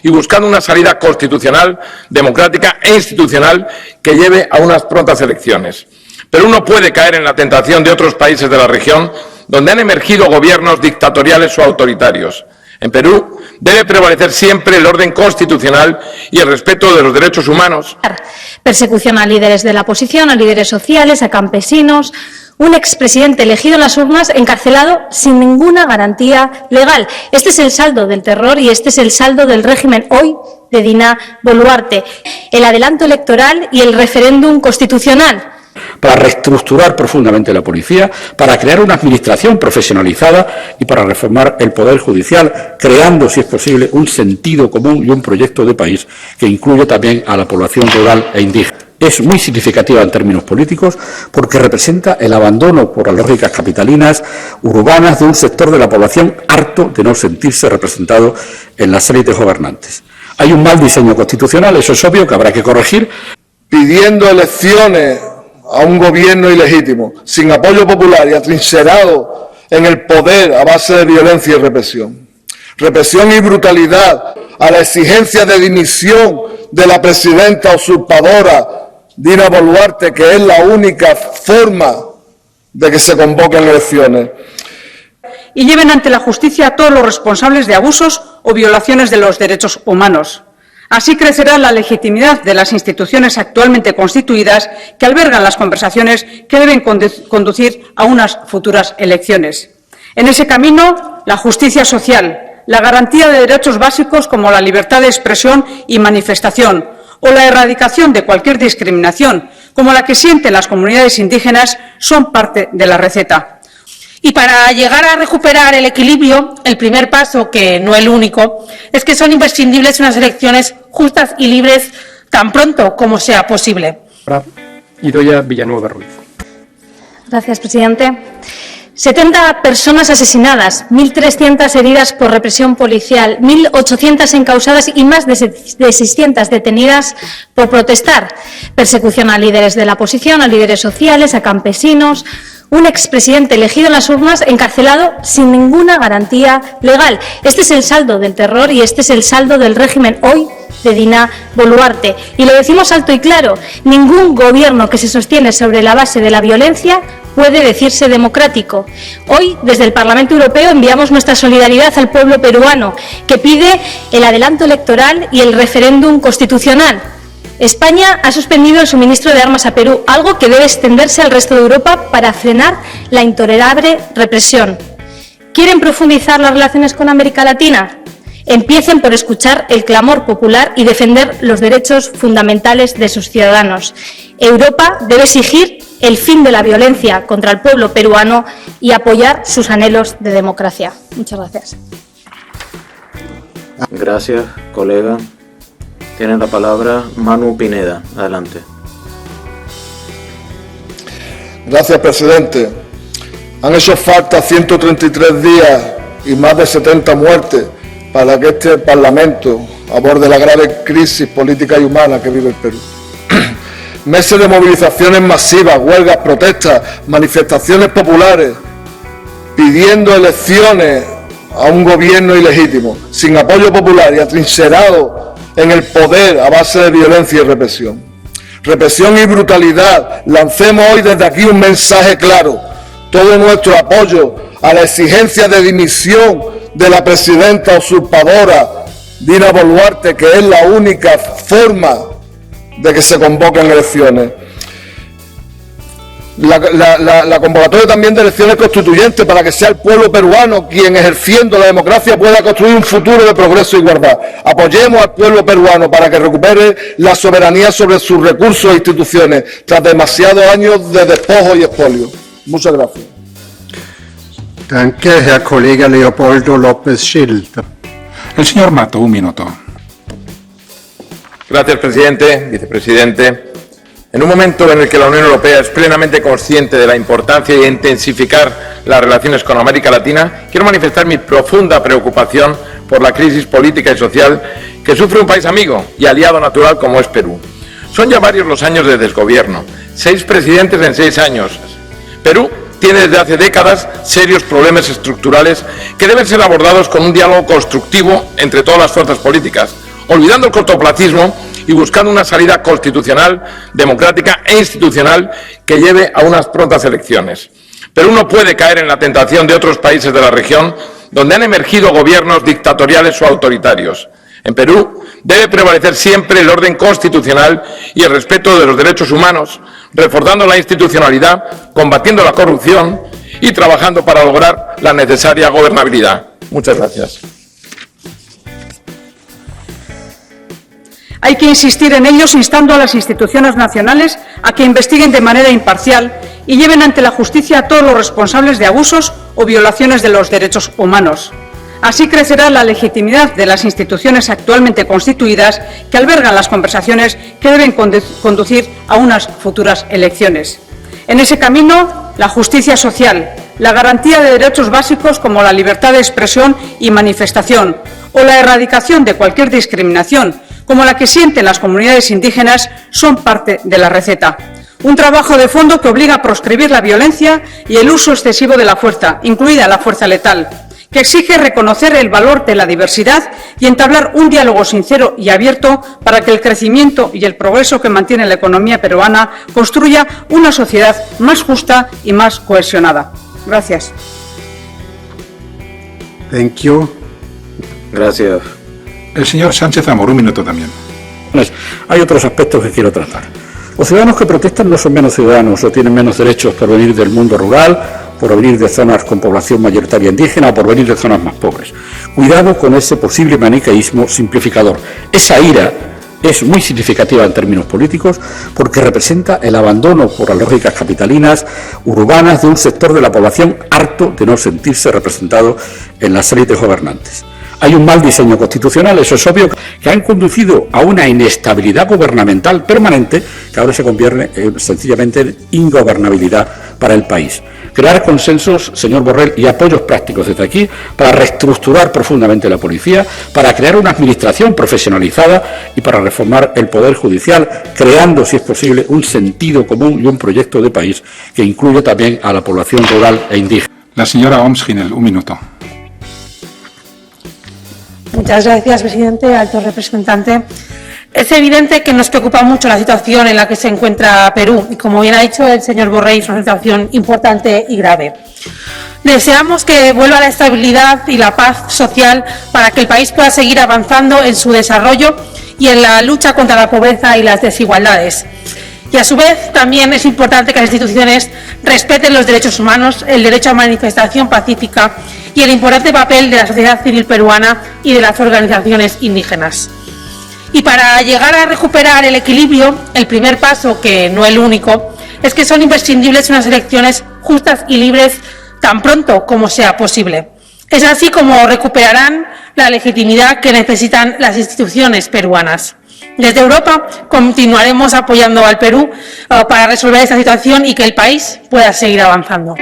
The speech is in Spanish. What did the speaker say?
y buscando una salida constitucional, democrática e institucional que lleve a unas prontas elecciones. Perú no puede caer en la tentación de otros países de la región donde han emergido gobiernos dictatoriales o autoritarios. En Perú debe prevalecer siempre el orden constitucional y el respeto de los derechos humanos. Persecución a líderes de la oposición, a líderes sociales, a campesinos. Un expresidente elegido en las urnas encarcelado sin ninguna garantía legal. Este es el saldo del terror y este es el saldo del régimen hoy de Dina Boluarte. El adelanto electoral y el referéndum constitucional. Para reestructurar profundamente la policía, para crear una administración profesionalizada y para reformar el Poder Judicial, creando, si es posible, un sentido común y un proyecto de país que incluya también a la población rural e indígena. Es muy significativa en términos políticos porque representa el abandono por las lógicas capitalinas urbanas de un sector de la población harto de no sentirse representado en las élites gobernantes. Hay un mal diseño constitucional, eso es obvio, que habrá que corregir. Pidiendo elecciones a un gobierno ilegítimo, sin apoyo popular y atrincherado en el poder a base de violencia y represión. Represión y brutalidad a la exigencia de dimisión de la presidenta usurpadora Dina Boluarte, que es la única forma de que se convoquen elecciones. Y lleven ante la justicia a todos los responsables de abusos o violaciones de los derechos humanos. Así crecerá la legitimidad de las instituciones actualmente constituidas que albergan las conversaciones que deben conducir a unas futuras elecciones. En ese camino, la justicia social, la garantía de derechos básicos como la libertad de expresión y manifestación o la erradicación de cualquier discriminación, como la que sienten las comunidades indígenas, son parte de la receta. Y para llegar a recuperar el equilibrio, el primer paso, que no el único, es que son imprescindibles unas elecciones justas y libres tan pronto como sea posible. Idoia Villanueva Ruiz. Gracias, presidente. 70 personas asesinadas, 1.300 heridas por represión policial, 1.800 encausadas y más de 600 detenidas por protestar. Persecución a líderes de la oposición, a líderes sociales, a campesinos. Un expresidente elegido en las urnas encarcelado sin ninguna garantía legal. Este es el saldo del terror y este es el saldo del régimen hoy de Dina Boluarte. Y lo decimos alto y claro, ningún gobierno que se sostiene sobre la base de la violencia puede decirse democrático. Hoy, desde el Parlamento Europeo, enviamos nuestra solidaridad al pueblo peruano, que pide el adelanto electoral y el referéndum constitucional. España ha suspendido el suministro de armas a Perú, algo que debe extenderse al resto de Europa para frenar la intolerable represión. ¿Quieren profundizar las relaciones con América Latina? Empiecen por escuchar el clamor popular y defender los derechos fundamentales de sus ciudadanos. Europa debe exigir el fin de la violencia contra el pueblo peruano y apoyar sus anhelos de democracia. Muchas gracias. Gracias, colega. Tiene la palabra Manu Pineda. Adelante. Gracias, presidente. Han hecho falta 133 días y más de 70 muertes para que este Parlamento aborde la grave crisis política y humana que vive el Perú. Meses de movilizaciones masivas, huelgas, protestas, manifestaciones populares, pidiendo elecciones a un gobierno ilegítimo, sin apoyo popular y atrincherado en el poder a base de violencia y represión. Represión y brutalidad. Lancemos hoy desde aquí un mensaje claro. Todo nuestro apoyo a la exigencia de dimisión de la presidenta usurpadora Dina Boluarte, que es la única forma de que se convoquen elecciones. La convocatoria también de elecciones constituyentes para que sea el pueblo peruano quien, ejerciendo la democracia, pueda construir un futuro de progreso y igualdad. Apoyemos al pueblo peruano para que recupere la soberanía sobre sus recursos e instituciones tras demasiados años de despojo y expolio. Muchas gracias. Danke, Herr Kollege Leopoldo López Schild. El señor Mato, un minuto. Gracias, presidente, vicepresidente. En un momento en el que la Unión Europea es plenamente consciente de la importancia de intensificar las relaciones con América Latina, quiero manifestar mi profunda preocupación por la crisis política y social que sufre un país amigo y aliado natural como es Perú. Son ya varios los años de desgobierno, 6 presidentes en 6 años. Perú tiene desde hace décadas serios problemas estructurales que deben ser abordados con un diálogo constructivo entre todas las fuerzas políticas. olvidando el cortoplacismo y buscando una salida constitucional, democrática e institucional que lleve a unas prontas elecciones. Perú no puede caer en la tentación de otros países de la región donde han emergido gobiernos dictatoriales o autoritarios. En Perú debe prevalecer siempre el orden constitucional y el respeto de los derechos humanos, reforzando la institucionalidad, combatiendo la corrupción y trabajando para lograr la necesaria gobernabilidad. Muchas gracias. Hay que insistir en ellos instando a las instituciones nacionales a que investiguen de manera imparcial y lleven ante la justicia a todos los responsables de abusos o violaciones de los derechos humanos. Así crecerá la legitimidad de las instituciones actualmente constituidas que albergan las conversaciones que deben conducir a unas futuras elecciones. En ese camino, la justicia social, la garantía de derechos básicos como la libertad de expresión y manifestación o la erradicación de cualquier discriminación, como la que sienten las comunidades indígenas, son parte de la receta. Un trabajo de fondo que obliga a proscribir la violencia y el uso excesivo de la fuerza, incluida la fuerza letal, que exige reconocer el valor de la diversidad y entablar un diálogo sincero y abierto para que el crecimiento y el progreso que mantiene la economía peruana construya una sociedad más justa y más cohesionada. Gracias. Thank you. Gracias. El señor Sánchez Amor, un minuto también. Hay otros aspectos que quiero tratar. Los ciudadanos que protestan no son menos ciudadanos o tienen menos derechos por venir del mundo rural, por venir de zonas con población mayoritaria indígena o por venir de zonas más pobres. Cuidado con ese posible maniqueísmo simplificador. Esa ira es muy significativa en términos políticos porque representa el abandono por las lógicas capitalinas urbanas de un sector de la población harto de no sentirse representado en las élites gobernantes. Hay un mal diseño constitucional, eso es obvio, que han conducido a una inestabilidad gubernamental permanente que ahora se convierte sencillamente en ingobernabilidad para el país. Crear consensos, señor Borrell, y apoyos prácticos desde aquí para reestructurar profundamente la policía, para crear una administración profesionalizada y para reformar el Poder Judicial, creando, si es posible, un sentido común y un proyecto de país que incluya también a la población rural e indígena. La señora Oms-Ginel, un minuto. Muchas gracias, presidente, alto representante. Es evidente que nos preocupa mucho la situación en la que se encuentra Perú y, como bien ha dicho el señor Borrell, es una situación importante y grave. Deseamos que vuelva la estabilidad y la paz social para que el país pueda seguir avanzando en su desarrollo y en la lucha contra la pobreza y las desigualdades. Y a su vez también es importante que las instituciones respeten los derechos humanos, el derecho a manifestación pacífica y el importante papel de la sociedad civil peruana y de las organizaciones indígenas. Y para llegar a recuperar el equilibrio, el primer paso, que no el único, es que son imprescindibles unas elecciones justas y libres tan pronto como sea posible. Es así como recuperarán la legitimidad que necesitan las instituciones peruanas. Desde Europa continuaremos apoyando al Perú para resolver esta situación y que el país pueda seguir avanzando.